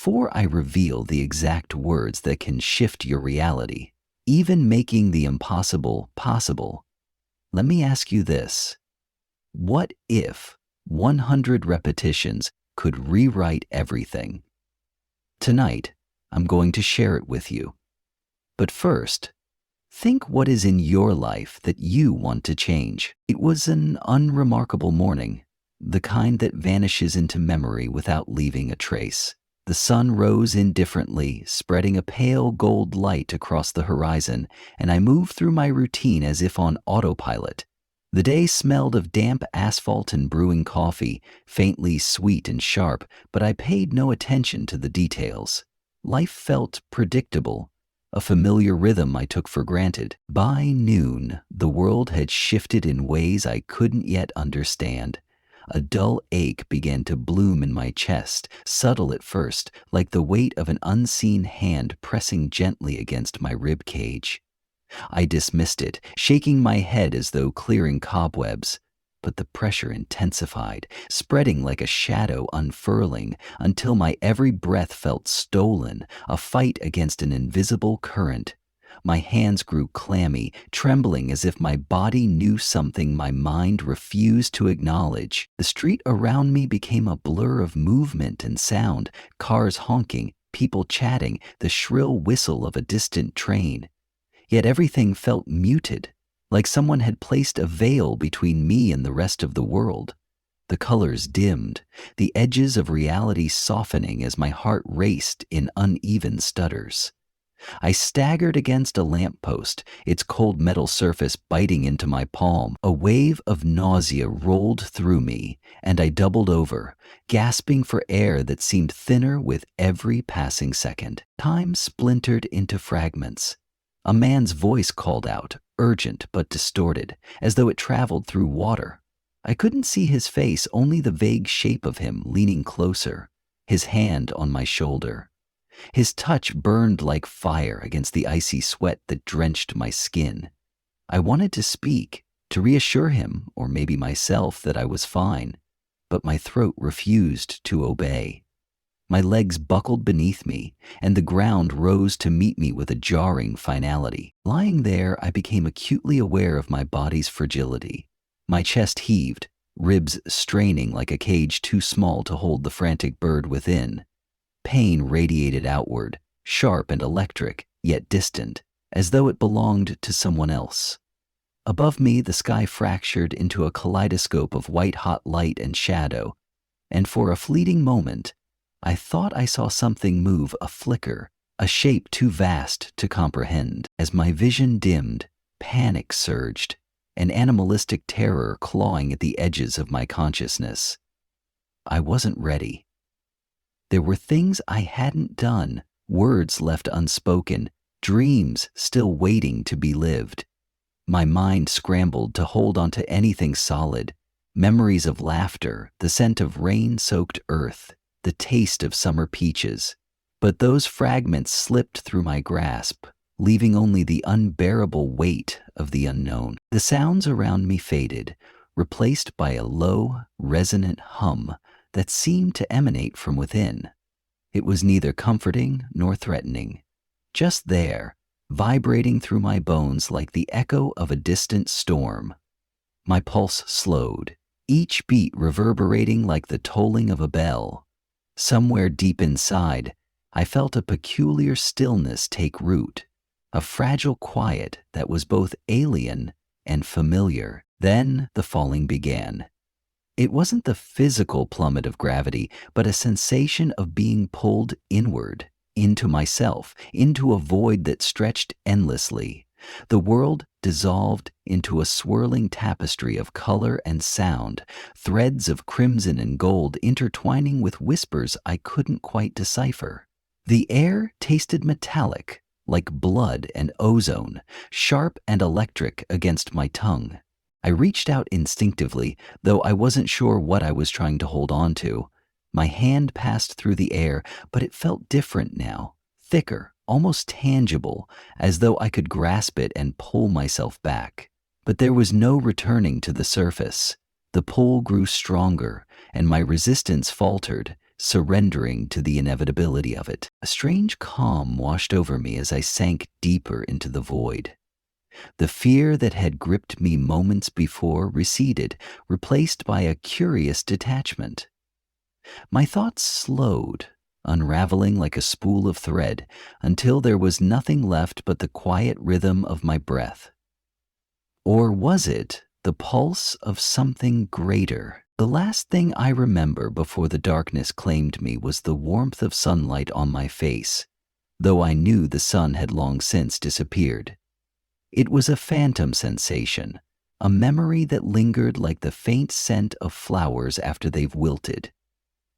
before I reveal the exact words that can shift your reality, even making the impossible possible, let me ask you this. What if 100 repetitions could rewrite everything? Tonight, I'm going to share it with you. But first, think what is in your life that you want to change. It was an unremarkable morning, the kind that vanishes into memory without leaving a trace. The sun rose indifferently, spreading a pale gold light across the horizon, and I moved through my routine as if on autopilot. The day smelled of damp asphalt and brewing coffee, faintly sweet and sharp, but I paid no attention to the details. Life felt predictable, a familiar rhythm I took for granted. By noon, the world had shifted in ways I couldn't yet understand. A dull ache began to bloom in my chest, subtle at first, like the weight of an unseen hand pressing gently against my rib cage. I dismissed it, shaking my head as though clearing cobwebs. But the pressure intensified, spreading like a shadow unfurling, until my every breath felt stolen, a fight against an invisible current. My hands grew clammy, trembling as if my body knew something my mind refused to acknowledge. The street around me became a blur of movement and sound, cars honking, people chatting, the shrill whistle of a distant train. Yet everything felt muted, like someone had placed a veil between me and the rest of the world. The colors dimmed, the edges of reality softening as my heart raced in uneven stutters. I staggered against a lamppost, its cold metal surface biting into my palm. A wave of nausea rolled through me, and I doubled over, gasping for air that seemed thinner with every passing second. Time splintered into fragments. A man's voice called out, urgent but distorted, as though it traveled through water. I couldn't see his face, only the vague shape of him leaning closer, his hand on my shoulder. His touch burned like fire against the icy sweat that drenched my skin. I wanted to speak, to reassure him, or maybe myself, that I was fine, but my throat refused to obey. My legs buckled beneath me, and the ground rose to meet me with a jarring finality. Lying there, I became acutely aware of my body's fragility. My chest heaved, ribs straining like a cage too small to hold the frantic bird within. Pain radiated outward, sharp and electric, yet distant, as though it belonged to someone else. Above me, the sky fractured into a kaleidoscope of white-hot light and shadow, and for a fleeting moment, I thought I saw something move, a flicker, a shape too vast to comprehend. As my vision dimmed, panic surged, an animalistic terror clawing at the edges of my consciousness. I wasn't ready. There were things I hadn't done, words left unspoken, dreams still waiting to be lived. My mind scrambled to hold onto anything solid, memories of laughter, the scent of rain-soaked earth, the taste of summer peaches. But those fragments slipped through my grasp, leaving only the unbearable weight of the unknown. The sounds around me faded, replaced by a low, resonant hum that seemed to emanate from within. It was neither comforting nor threatening, just there, vibrating through my bones like the echo of a distant storm. My pulse slowed, each beat reverberating like the tolling of a bell. Somewhere deep inside, I felt a peculiar stillness take root, a fragile quiet that was both alien and familiar. Then the falling began. It wasn't the physical plummet of gravity, but a sensation of being pulled inward, into myself, into a void that stretched endlessly. The world dissolved into a swirling tapestry of color and sound, threads of crimson and gold intertwining with whispers I couldn't quite decipher. The air tasted metallic, like blood and ozone, sharp and electric against my tongue. I reached out instinctively, though I wasn't sure what I was trying to hold on to. My hand passed through the air, but it felt different now, thicker, almost tangible, as though I could grasp it and pull myself back. But there was no returning to the surface. The pull grew stronger, and my resistance faltered, surrendering to the inevitability of it. A strange calm washed over me as I sank deeper into the void. The fear that had gripped me moments before receded, replaced by a curious detachment. My thoughts slowed, unraveling like a spool of thread, until there was nothing left but the quiet rhythm of my breath. Or was it the pulse of something greater? The last thing I remember before the darkness claimed me was the warmth of sunlight on my face, though I knew the sun had long since disappeared. It was a phantom sensation, a memory that lingered like the faint scent of flowers after they've wilted.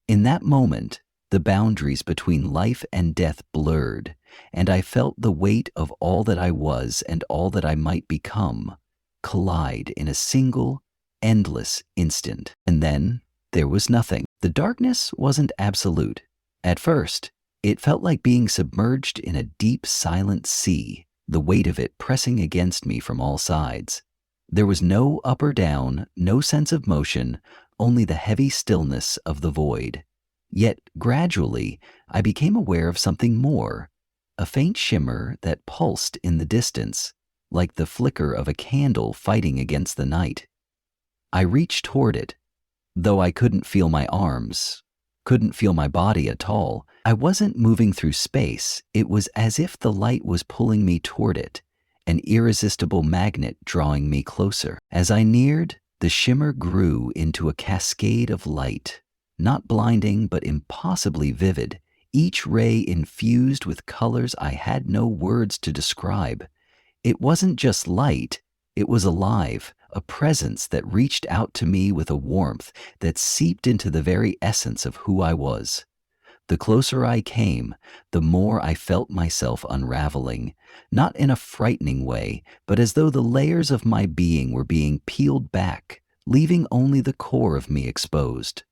In that moment, the boundaries between life and death blurred, and I felt the weight of all that I was and all that I might become collide in a single, endless instant. And then there was nothing. The darkness wasn't absolute. At first, it felt like being submerged in a deep, silent sea, the weight of it pressing against me from all sides. There was no up or down, no sense of motion, only the heavy stillness of the void. Yet, gradually, I became aware of something more, a faint shimmer that pulsed in the distance, like the flicker of a candle fighting against the night. I reached toward it, though I couldn't feel my arms, couldn't feel my body at all. I wasn't moving through space. It was as if the light was pulling me toward it, an irresistible magnet drawing me closer. As I neared, the shimmer grew into a cascade of light, not blinding but impossibly vivid, each ray infused with colors I had no words to describe. It wasn't just light, it was alive, a presence that reached out to me with a warmth that seeped into the very essence of who I was. The closer I came, the more I felt myself unraveling, not in a frightening way, but as though the layers of my being were being peeled back, leaving only the core of me exposed.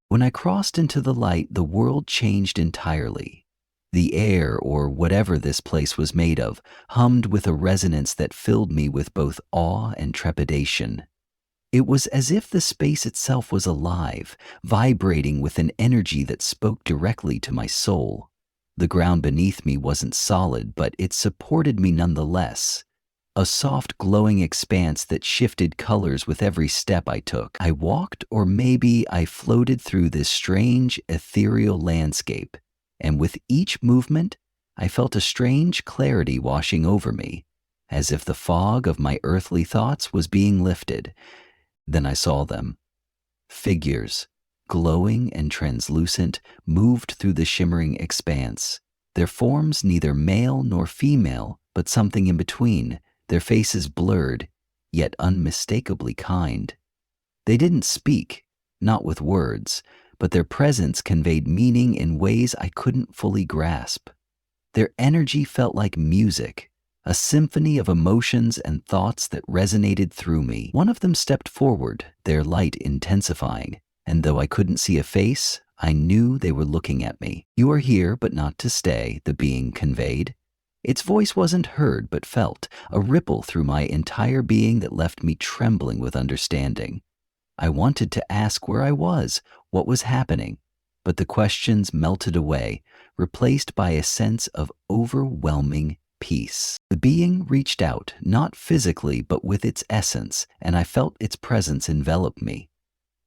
When I crossed into the light, the world changed entirely. The air, or whatever this place was made of, hummed with a resonance that filled me with both awe and trepidation. It was as if the space itself was alive, vibrating with an energy that spoke directly to my soul. The ground beneath me wasn't solid, but it supported me nonetheless. A soft, glowing expanse that shifted colors with every step I took. I walked, or maybe I floated through this strange, ethereal landscape, and with each movement, I felt a strange clarity washing over me, as if the fog of my earthly thoughts was being lifted. Then I saw them. Figures, glowing and translucent, moved through the shimmering expanse. Their forms neither male nor female, but something in between, their faces blurred, yet unmistakably kind. They didn't speak, not with words, but their presence conveyed meaning in ways I couldn't fully grasp. Their energy felt like music, a symphony of emotions and thoughts that resonated through me. One of them stepped forward, their light intensifying, and though I couldn't see a face, I knew they were looking at me. "You are here, but not to stay," the being conveyed. Its voice wasn't heard, but felt, a ripple through my entire being that left me trembling with understanding. I wanted to ask where I was, what was happening, but the questions melted away, replaced by a sense of overwhelming peace. The being reached out, not physically, but with its essence, and I felt its presence envelop me.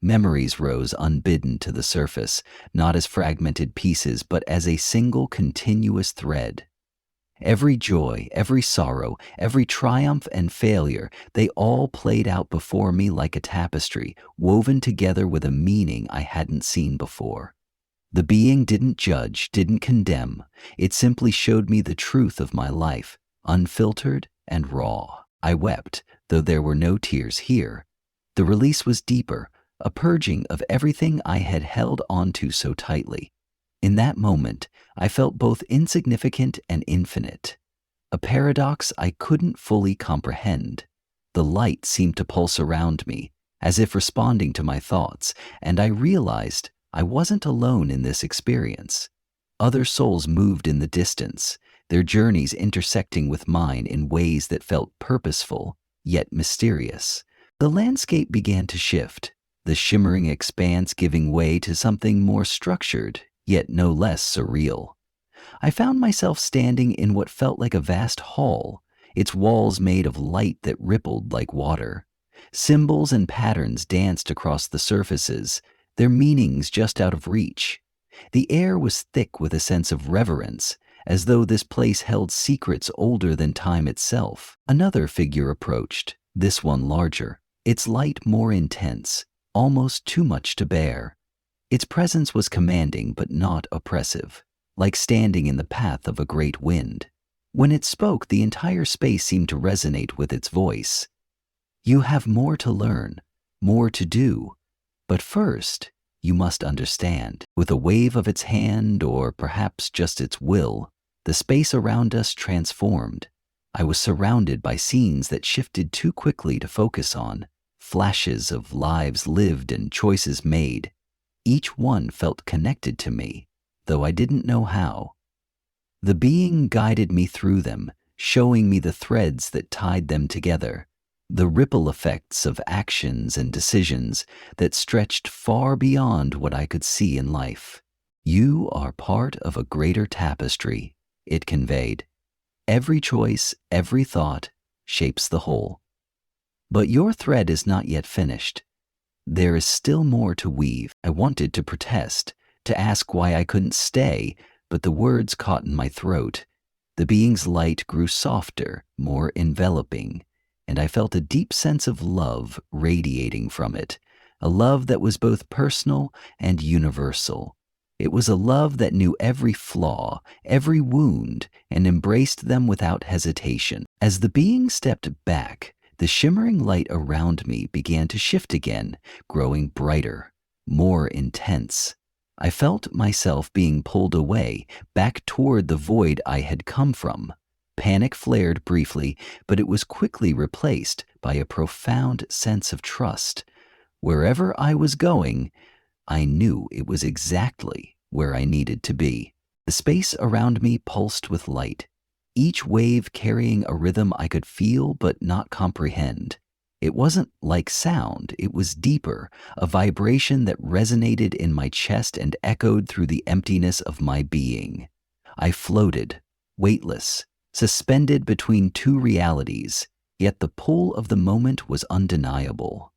Memories rose unbidden to the surface, not as fragmented pieces, but as a single continuous thread. Every joy, every sorrow, every triumph and failure, they all played out before me like a tapestry, woven together with a meaning I hadn't seen before. The being didn't judge, didn't condemn. It simply showed me the truth of my life, unfiltered and raw. I wept, though there were no tears here. The release was deeper, a purging of everything I had held onto so tightly. In that moment, I felt both insignificant and infinite, a paradox I couldn't fully comprehend. The light seemed to pulse around me, as if responding to my thoughts, and I realized I wasn't alone in this experience. Other souls moved in the distance, their journeys intersecting with mine in ways that felt purposeful, yet mysterious. The landscape began to shift. the shimmering expanse giving way to something more structured, yet no less surreal. I found myself standing in what felt like a vast hall, its walls made of light that rippled like water. Symbols and patterns danced across the surfaces, their meanings just out of reach. The air was thick with a sense of reverence, as though this place held secrets older than time itself. Another figure approached, this one larger, its light more intense, almost too much to bear. Its presence was commanding but not oppressive, like standing in the path of a great wind. When it spoke, the entire space seemed to resonate with its voice. You have more to learn, more to do, but first, you must understand. With a wave of its hand, or perhaps just its will, the space around us transformed. I was surrounded by scenes that shifted too quickly to focus on, flashes of lives lived and choices made. Each one felt connected to me, though I didn't know how. The being guided me through them, showing me the threads that tied them together, the ripple effects of actions and decisions that stretched far beyond what I could see in life. You are part of a greater tapestry, it conveyed. Every choice, every thought, shapes the whole. But your thread is not yet finished. There is still more to weave. I wanted to protest, to ask why I couldn't stay, but the words caught in my throat. The being's light grew softer, more enveloping, and I felt a deep sense of love radiating from it, a love that was both personal and universal. It was a love that knew every flaw, every wound, and embraced them without hesitation. As the being stepped back, the shimmering light around me began to shift again, growing brighter, more intense. I felt myself being pulled away, back toward the void I had come from. Panic flared briefly, but it was quickly replaced by a profound sense of trust. Wherever I was going, I knew it was exactly where I needed to be. The space around me pulsed with light, each wave carrying a rhythm I could feel but not comprehend. It wasn't like sound, it was deeper, a vibration that resonated in my chest and echoed through the emptiness of my being. I floated, weightless, suspended between two realities, yet the pull of the moment was undeniable.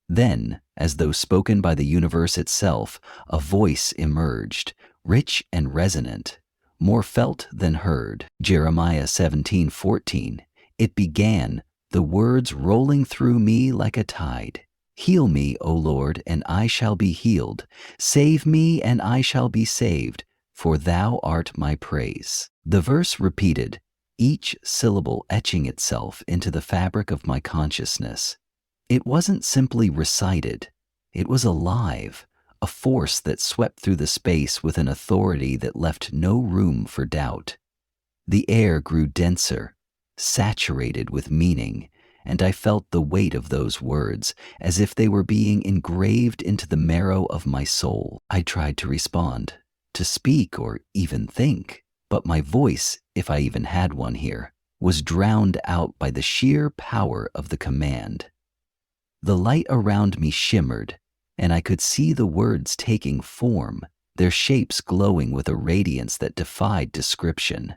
Then, as though spoken by the universe itself, a voice emerged, rich and resonant, more felt than heard. Jeremiah 17:14. It began, the words rolling through me like a tide. Heal me, O Lord, and I shall be healed. Save me, and I shall be saved, for thou art my praise. The verse repeated, each syllable etching itself into the fabric of my consciousness. It wasn't simply recited, it was alive, a force that swept through the space with an authority that left no room for doubt. The air grew denser, saturated with meaning, and I felt the weight of those words as if they were being engraved into the marrow of my soul. I tried to respond, to speak or even think, but my voice, if I even had one here, was drowned out by the sheer power of the command. The light around me shimmered, and I could see the words taking form, their shapes glowing with a radiance that defied description.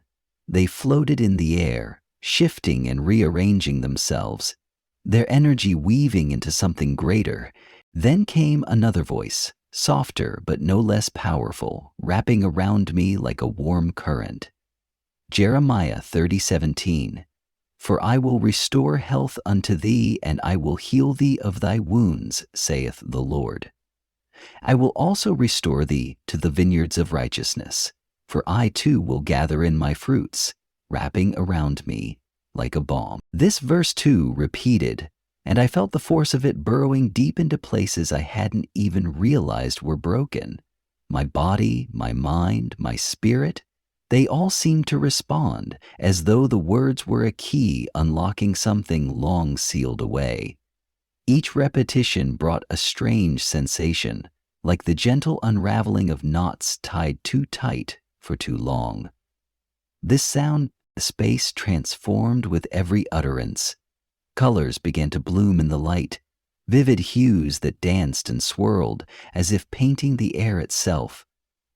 They floated in the air, shifting and rearranging themselves, their energy weaving into something greater. Then came another voice, softer but no less powerful, wrapping around me like a warm current. Jeremiah 30:17. For I will restore health unto thee, and I will heal thee of thy wounds, saith the Lord. I will also restore thee to the vineyards of righteousness, for I too will gather in my fruits, wrapping around me like a balm. This verse too repeated, and I felt the force of it burrowing deep into places I hadn't even realized were broken. My body, my mind, my spirit, they all seemed to respond, as though the words were a key unlocking something long sealed away. Each repetition brought a strange sensation, like the gentle unraveling of knots tied too tight for too long. This sound, the space transformed with every utterance. Colors began to bloom in the light, vivid hues that danced and swirled as if painting the air itself.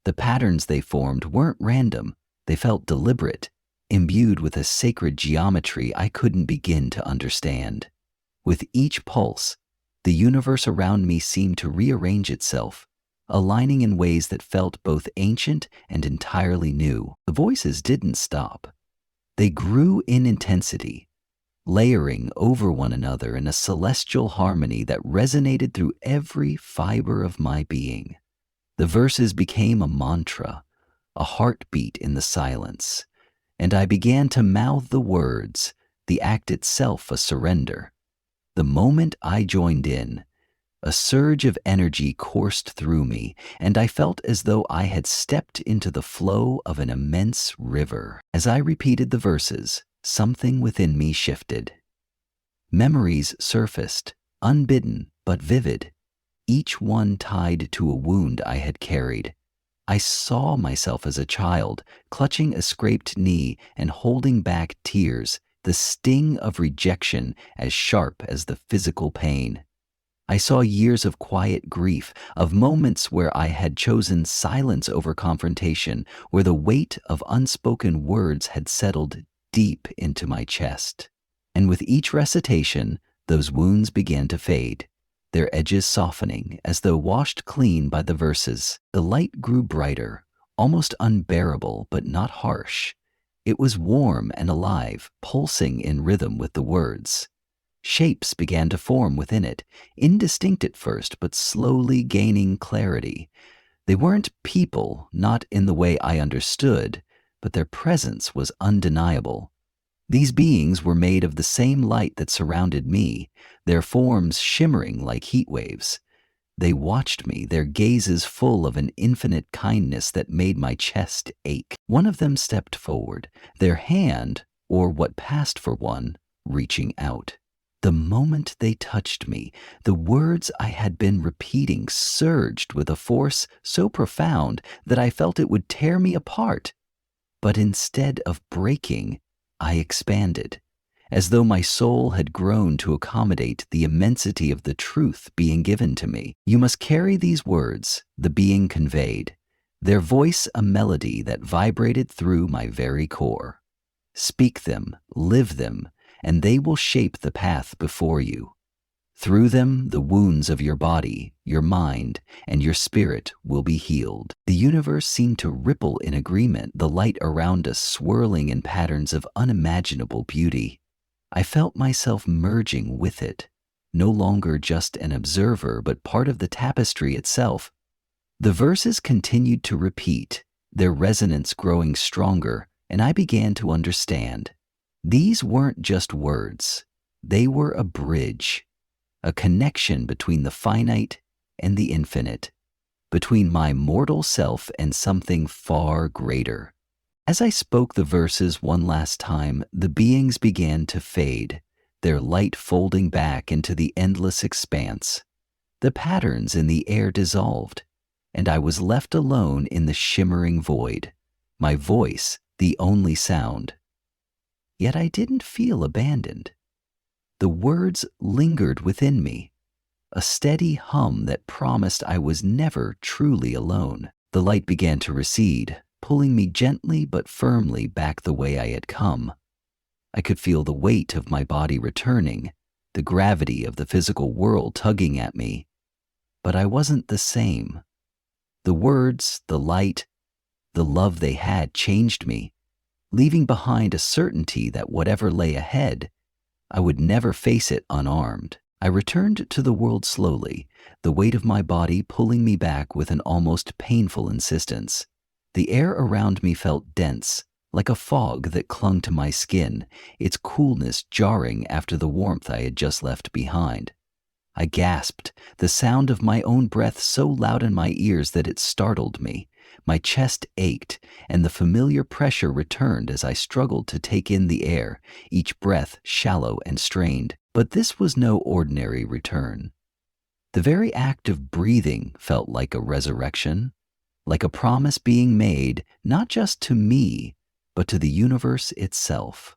The patterns they formed weren't random, they felt deliberate, imbued with a sacred geometry I couldn't begin to understand. With each pulse, the universe around me seemed to rearrange itself, aligning in ways that felt both ancient and entirely new. The voices didn't stop. They grew in intensity, layering over one another in a celestial harmony that resonated through every fiber of my being. The verses became a mantra, a heartbeat in the silence, and I began to mouth the words, the act itself a surrender. The moment I joined in, a surge of energy coursed through me, and I felt as though I had stepped into the flow of an immense river. As I repeated the verses, something within me shifted. Memories surfaced, unbidden but vivid, each one tied to a wound I had carried. I saw myself as a child, clutching a scraped knee and holding back tears, the sting of rejection as sharp as the physical pain. I saw years of quiet grief, of moments where I had chosen silence over confrontation, where the weight of unspoken words had settled deep into my chest. And with each recitation, those wounds began to fade, their edges softening as though washed clean by the verses. The light grew brighter, almost unbearable but not harsh. It was warm and alive, pulsing in rhythm with the words. Shapes began to form within it, indistinct at first but slowly gaining clarity. They weren't people, not in the way I understood, but their presence was undeniable. These beings were made of the same light that surrounded me, their forms shimmering like heat waves. They watched me, their gazes full of an infinite kindness that made my chest ache. One of them stepped forward, their hand, or what passed for one, reaching out. The moment they touched me, the words I had been repeating surged with a force so profound that I felt it would tear me apart. But instead of breaking, I expanded, as though my soul had grown to accommodate the immensity of the truth being given to me. You must carry these words, the being conveyed, their voice a melody that vibrated through my very core. Speak them, live them, and they will shape the path before you. Through them, the wounds of your body, your mind, and your spirit will be healed. The universe seemed to ripple in agreement, the light around us swirling in patterns of unimaginable beauty. I felt myself merging with it, no longer just an observer, but part of the tapestry itself. The verses continued to repeat, their resonance growing stronger, and I began to understand. These weren't just words. They were a bridge, a connection between the finite and the infinite, between my mortal self and something far greater. As I spoke the verses one last time, the beings began to fade, their light folding back into the endless expanse. The patterns in the air dissolved, and I was left alone in the shimmering void, my voice the only sound. Yet I didn't feel abandoned. The words lingered within me, a steady hum that promised I was never truly alone. The light began to recede, pulling me gently but firmly back the way I had come. I could feel the weight of my body returning, the gravity of the physical world tugging at me. But I wasn't the same. The words, the light, the love they had changed me, leaving behind a certainty that whatever lay ahead, I would never face it unarmed. I returned to the world slowly, the weight of my body pulling me back with an almost painful insistence. The air around me felt dense, like a fog that clung to my skin, its coolness jarring after the warmth I had just left behind. I gasped, the sound of my own breath so loud in my ears that it startled me. My chest ached, and the familiar pressure returned as I struggled to take in the air, each breath shallow and strained. But this was no ordinary return. The very act of breathing felt like a resurrection, like a promise being made not just to me, but to the universe itself.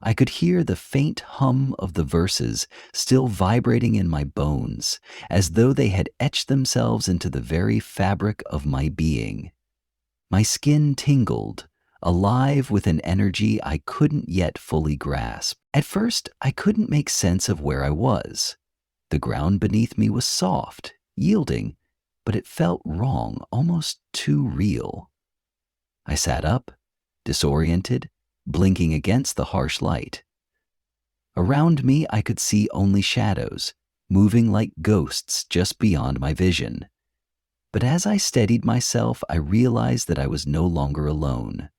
I could hear the faint hum of the verses still vibrating in my bones, as though they had etched themselves into the very fabric of my being. My skin tingled, alive with an energy I couldn't yet fully grasp. At first, I couldn't make sense of where I was. The ground beneath me was soft, yielding, but it felt wrong, almost too real. I sat up, disoriented, blinking against the harsh light. Around me, I could see only shadows, moving like ghosts just beyond my vision. But as I steadied myself, I realized that I was no longer alone.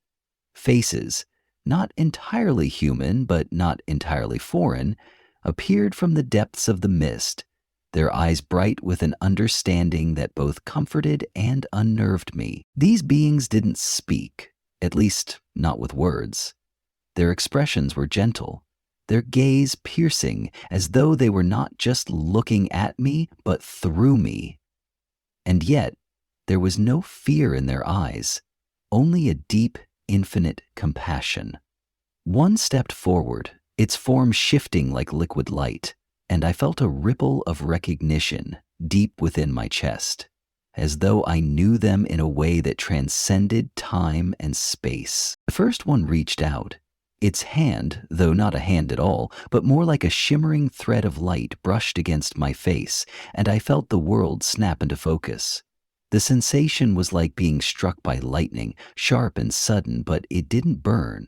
Faces, not entirely human but not entirely foreign, appeared from the depths of the mist, their eyes bright with an understanding that both comforted and unnerved me. These beings didn't speak, at least not with words. Their expressions were gentle, their gaze piercing, as though they were not just looking at me, but through me. And yet, there was no fear in their eyes, only a deep, infinite compassion. One stepped forward, its form shifting like liquid light, and I felt a ripple of recognition deep within my chest, as though I knew them in a way that transcended time and space. The first one reached out. Its hand, though not a hand at all, but more like a shimmering thread of light, brushed against my face, and I felt the world snap into focus. The sensation was like being struck by lightning, sharp and sudden, but it didn't burn.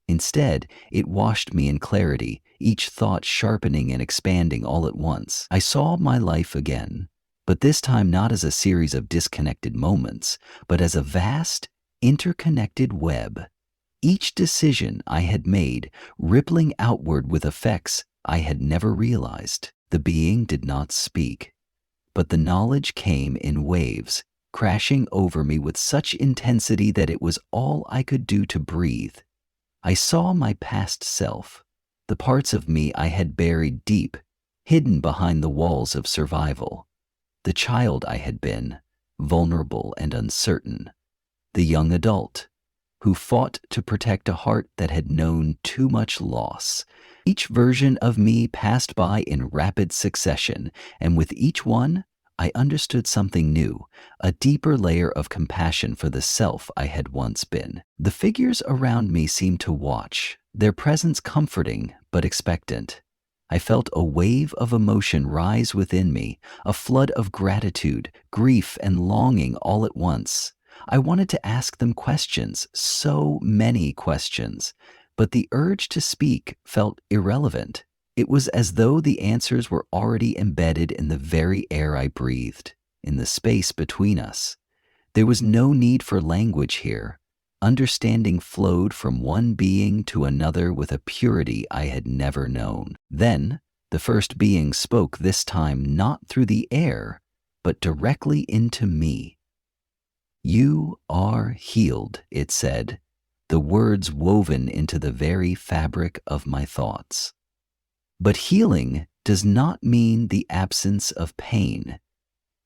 Instead, it washed me in clarity, each thought sharpening and expanding all at once. I saw my life again, but this time not as a series of disconnected moments, but as a vast, interconnected web. Each decision I had made rippling outward with effects I had never realized. The being did not speak, but the knowledge came in waves, crashing over me with such intensity that it was all I could do to breathe. I saw my past self, the parts of me I had buried deep, hidden behind the walls of survival. The child I had been, vulnerable and uncertain. The young adult, who fought to protect a heart that had known too much loss. Each version of me passed by in rapid succession, and with each one, I understood something new, a deeper layer of compassion for the self I had once been. The figures around me seemed to watch, their presence comforting but expectant. I felt a wave of emotion rise within me, a flood of gratitude, grief, and longing all at once. I wanted to ask them questions, so many questions, but the urge to speak felt irrelevant. It was as though the answers were already embedded in the very air I breathed, in the space between us. There was no need for language here. Understanding flowed from one being to another with a purity I had never known. Then, the first being spoke, this time not through the air, but directly into me. "You are healed," it said, the words woven into the very fabric of my thoughts. But healing does not mean the absence of pain.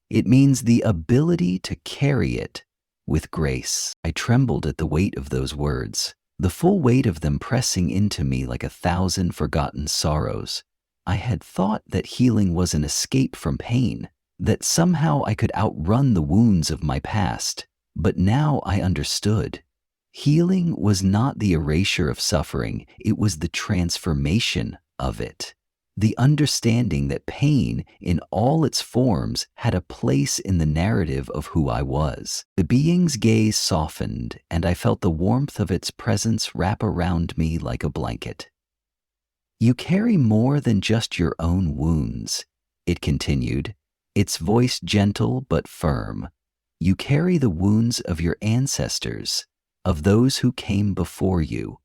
It means the ability to carry it with grace. I trembled at the weight of those words, the full weight of them pressing into me like 1,000 forgotten sorrows. I had thought that healing was an escape from pain, that somehow I could outrun the wounds of my past. But now I understood. Healing was not the erasure of suffering, it was the transformation of it. The understanding that pain, in all its forms, had a place in the narrative of who I was. The being's gaze softened, and I felt the warmth of its presence wrap around me like a blanket. "You carry more than just your own wounds," it continued, its voice gentle but firm. "You carry the wounds of your ancestors, of those who came before you.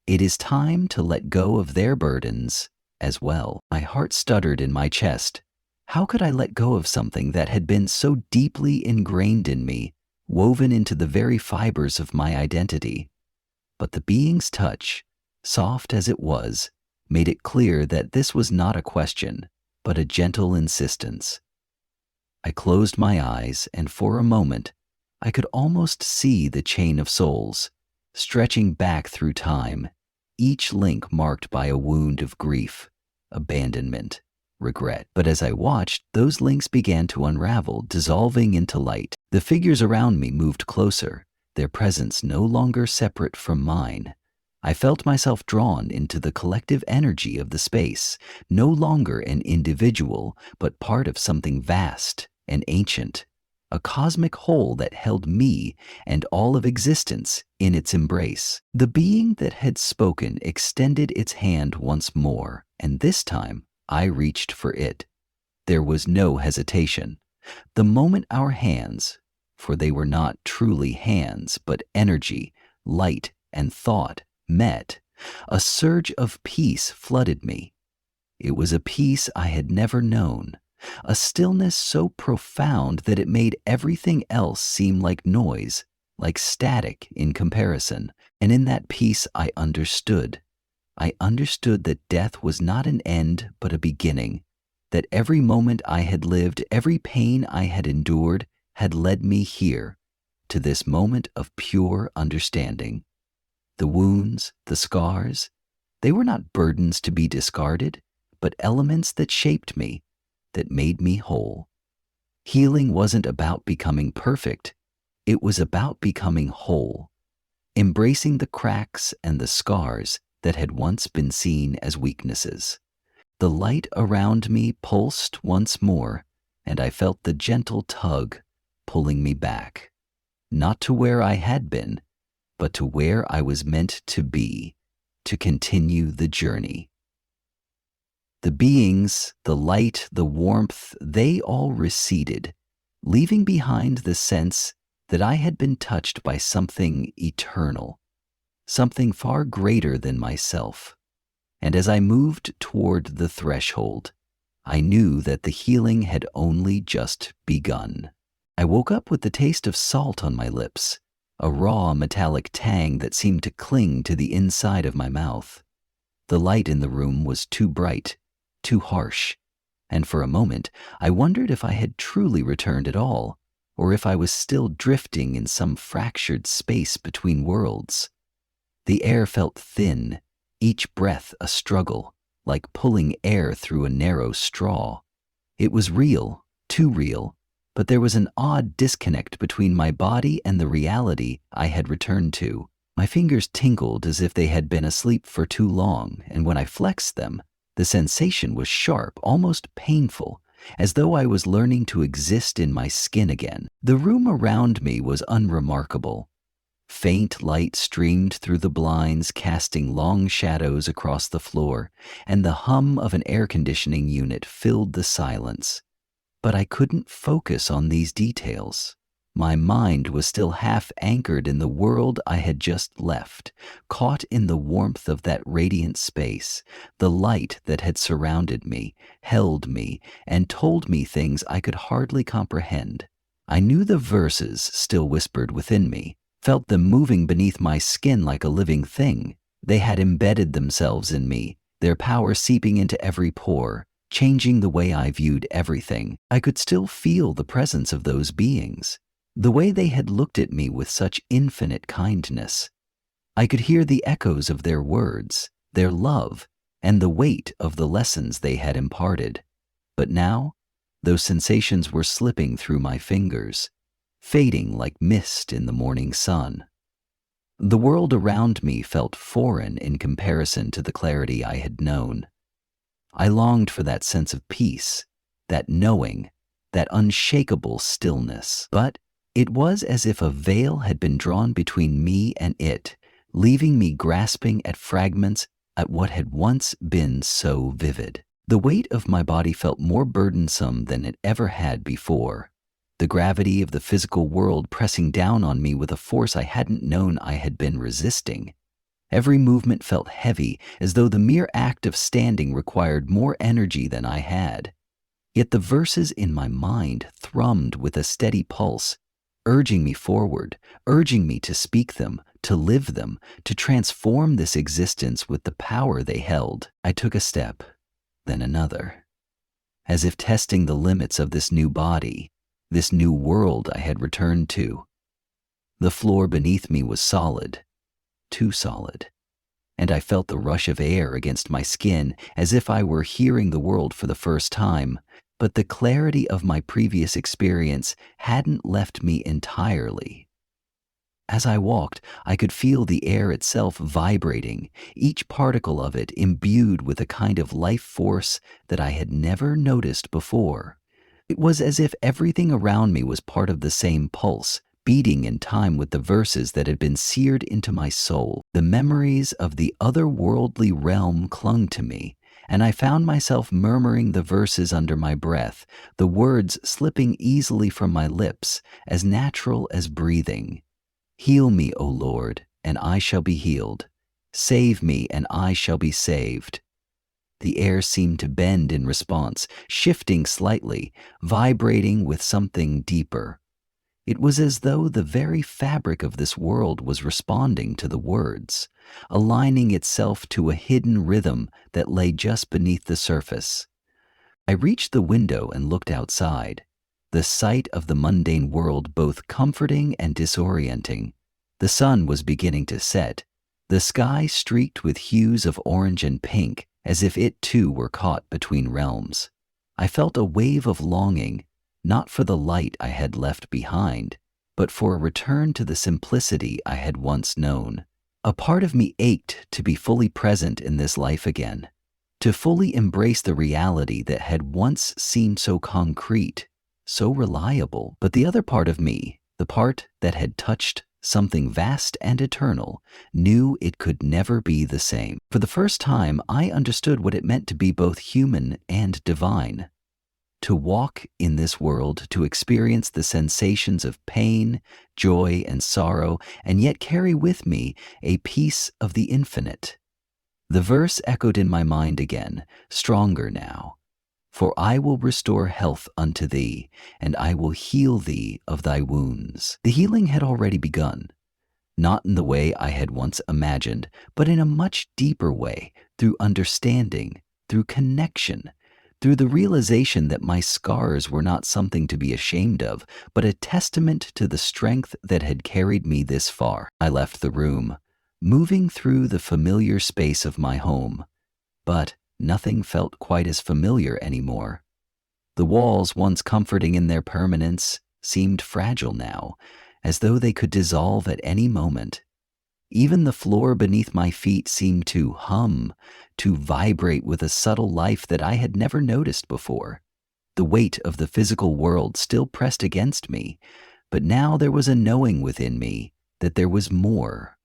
It is time to let go of their burdens as well." My heart stuttered in my chest. How could I let go of something that had been so deeply ingrained in me, woven into the very fibers of my identity? But the being's touch, soft as it was, made it clear that this was not a question, but a gentle insistence. I closed my eyes, and for a moment, I could almost see the chain of souls, stretching back through time, each link marked by a wound of grief, abandonment, regret. But as I watched, those links began to unravel, dissolving into light. The figures around me moved closer, their presence no longer separate from mine. I felt myself drawn into the collective energy of the space, no longer an individual, but part of something vast and ancient, a cosmic whole that held me and all of existence in its embrace. The being that had spoken extended its hand once more, and this time I reached for it. There was no hesitation. The moment our hands, for they were not truly hands, but energy, light, and thought, met, a surge of peace flooded me. It was a peace I had never known, a stillness so profound that it made everything else seem like noise, like static in comparison. And in that peace I understood. I understood that death was not an end but a beginning, that every moment I had lived, every pain I had endured, had led me here, to this moment of pure understanding. The wounds, the scars, they were not burdens to be discarded, but elements that shaped me, that made me whole. Healing wasn't about becoming perfect, it was about becoming whole, embracing the cracks and the scars that had once been seen as weaknesses. The light around me pulsed once more, and I felt the gentle tug pulling me back, not to where I had been, but to where I was meant to be, to continue the journey. The beings, the light, the warmth, they all receded, leaving behind the sense that I had been touched by something eternal, something far greater than myself. And as I moved toward the threshold, I knew that the healing had only just begun. I woke up with the taste of salt on my lips, a raw metallic tang that seemed to cling to the inside of my mouth. The light in the room was too bright, too harsh, and for a moment I wondered if I had truly returned at all, or if I was still drifting in some fractured space between worlds. The air felt thin, each breath a struggle, like pulling air through a narrow straw. It was real, too real, but there was an odd disconnect between my body and the reality I had returned to. My fingers tingled as if they had been asleep for too long, and when I flexed them, the sensation was sharp, almost painful, as though I was learning to exist in my skin again. The room around me was unremarkable. Faint light streamed through the blinds, casting long shadows across the floor, and the hum of an air conditioning unit filled the silence. But I couldn't focus on these details. My mind was still half anchored in the world I had just left, caught in the warmth of that radiant space. The light that had surrounded me, held me, and told me things I could hardly comprehend. I knew the verses still whispered within me, felt them moving beneath my skin like a living thing. They had embedded themselves in me, their power seeping into every pore, changing the way I viewed everything. I could still feel the presence of those beings, the way they had looked at me with such infinite kindness. I could hear the echoes of their words, their love, and the weight of the lessons they had imparted. But now, those sensations were slipping through my fingers, fading like mist in the morning sun. The world around me felt foreign in comparison to the clarity I had known. I longed for that sense of peace, that knowing, that unshakable stillness. But it was as if a veil had been drawn between me and it, leaving me grasping at fragments at what had once been so vivid. The weight of my body felt more burdensome than it ever had before, the gravity of the physical world pressing down on me with a force I hadn't known I had been resisting. Every movement felt heavy, as though the mere act of standing required more energy than I had. Yet the verses in my mind thrummed with a steady pulse, urging me forward, urging me to speak them, to live them, to transform this existence with the power they held. I took a step, then another, as if testing the limits of this new body, this new world I had returned to. The floor beneath me was solid, too solid, and I felt the rush of air against my skin as if I were hearing the world for the first time. But the clarity of my previous experience hadn't left me entirely. As I walked, I could feel the air itself vibrating, each particle of it imbued with a kind of life force that I had never noticed before. It was as if everything around me was part of the same pulse, beating in time with the verses that had been seared into my soul. The memories of the otherworldly realm clung to me, and I found myself murmuring the verses under my breath, the words slipping easily from my lips, as natural as breathing. Heal me, O Lord, and I shall be healed. Save me, and I shall be saved. The air seemed to bend in response, shifting slightly, vibrating with something deeper. It was as though the very fabric of this world was responding to the words, aligning itself to a hidden rhythm that lay just beneath the surface. I reached the window and looked outside, the sight of the mundane world both comforting and disorienting. The sun was beginning to set, the sky streaked with hues of orange and pink, as if it too were caught between realms. I felt a wave of longing, not for the light I had left behind, but for a return to the simplicity I had once known. A part of me ached to be fully present in this life again, to fully embrace the reality that had once seemed so concrete, so reliable. But the other part of me, the part that had touched something vast and eternal, knew it could never be the same. For the first time, I understood what it meant to be both human and divine. To walk in this world, to experience the sensations of pain, joy, and sorrow, and yet carry with me a piece of the infinite. The verse echoed in my mind again, stronger now. For I will restore health unto thee, and I will heal thee of thy wounds. The healing had already begun, not in the way I had once imagined, but in a much deeper way, through understanding, through connection, through the realization that my scars were not something to be ashamed of, but a testament to the strength that had carried me this far. I left the room, moving through the familiar space of my home, but nothing felt quite as familiar anymore. The walls, once comforting in their permanence, seemed fragile now, as though they could dissolve at any moment. Even the floor beneath my feet seemed to hum, to vibrate with a subtle life that I had never noticed before. The weight of the physical world still pressed against me, but now there was a knowing within me that there was more,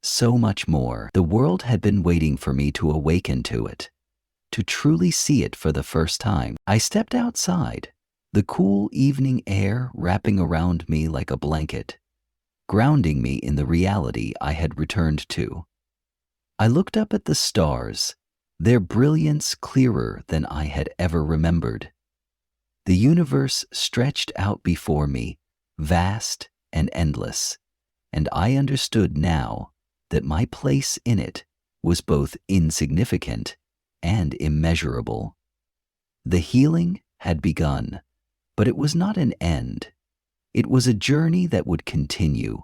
so much more. The world had been waiting for me to awaken to it, to truly see it for the first time. I stepped outside, the cool evening air wrapping around me like a blanket, grounding me in the reality I had returned to. I looked up at the stars, their brilliance clearer than I had ever remembered. The universe stretched out before me, vast and endless, and I understood now that my place in it was both insignificant and immeasurable. The healing had begun, but it was not an end. It was a journey that would continue,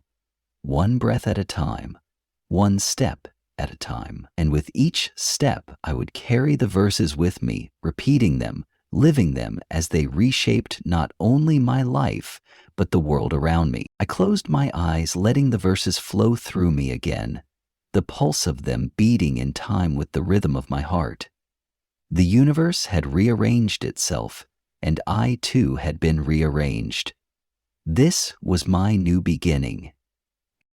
one breath at a time, one step at a time. And with each step, I would carry the verses with me, repeating them, living them as they reshaped not only my life, but the world around me. I closed my eyes, letting the verses flow through me again, the pulse of them beating in time with the rhythm of my heart. The universe had rearranged itself, and I too had been rearranged. This was my new beginning,